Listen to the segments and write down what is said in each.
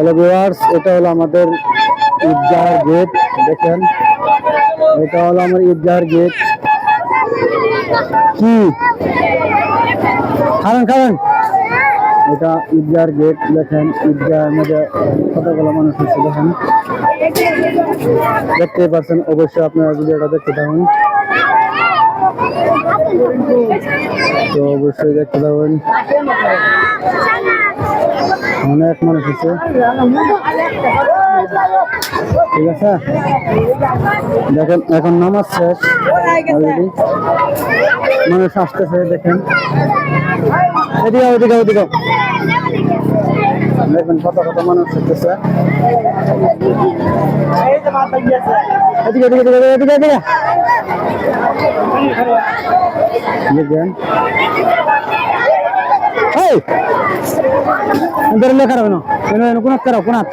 Hello viewers, এটা হলো আমাদের ঈদগাহের গেট। দেখেন, এটা হলো আমার ঈদগাহের গেট। কি খাবেন খাবেন? এটা ঈদগাহের গেট। দেখেন, ঈদগাহের মধ্যে কতগুলো মানুষ আছে। দেখেন, দেখতে পাচ্ছেন। অবশ্যই আপনারা ভিডিওটা দেখতে থাকুন, তো অবশ্যই দেখতে থাকুন। অনেক মানুষ আছে, ঠিক আছে। দেখেন, এখন নামাজ শেষ অলরেডি, মানুষ আসতেছে। দেখেন, এদিকে ওদিকে ওদিকে দেখবেন কত কত মানুষ আসতেছে। এদিকে এদিকে এদিকে এদিকে এদিকে দেখবেন। এই লেখা রাখো না, কোনাত কারো কোনাত।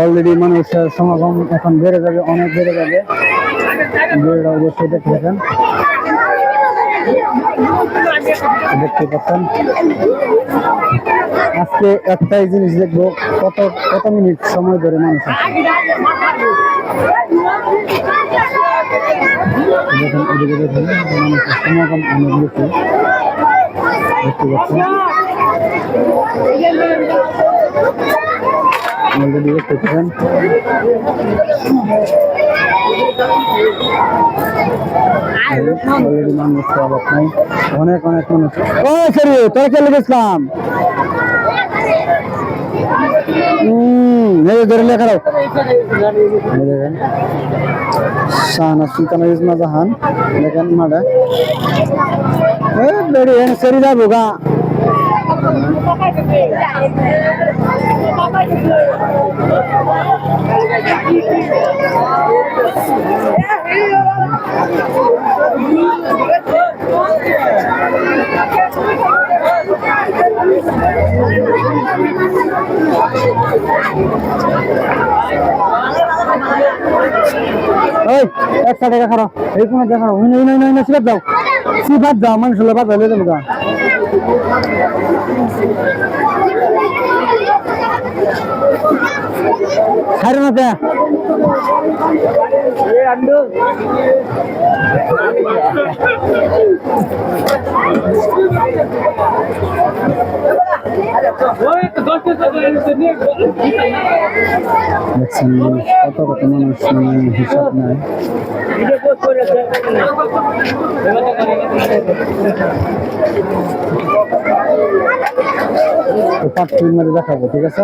অলরেডি মানুষের সমাগম এখন বেড়ে যাবে, অনেক বেড়ে যাবে। অবশ্যই দেখতে থাকেন, দেখতে পাচ্ছেন। আজকে একটাই জিনিস দেখবো, কত কত মিনিট সময় ধরে মানুষ আছে। দেখেন, এদিকে দেখেন, মানুষের সমাগম অনেক বেশি, দেখতে পাচ্ছেন। অলরেডি দেখতে পাচ্ছেন। অলরেডি মানুষ অভাব নাই, অনেক অনেক মানুষ। ও সরি, তোরা চলে গেছিলাম। ধরে লেখা রাখ। দেখেন, শাহানা সুলতানা ইসমা জাহান। দেখেন মাঠে সরি যাবো গা। একটা টাকা খারাপ এই কোনো দেখা সিবাদ দাও, সিবাদ দাও, মানুষ হলো বাদ হলে দেবো গা। খাইরে না দেয়া দেখছেন কত কত মানুষ, হিসাব নাই। তো পার্ট 3 দেখাবো, ঠিক আছে।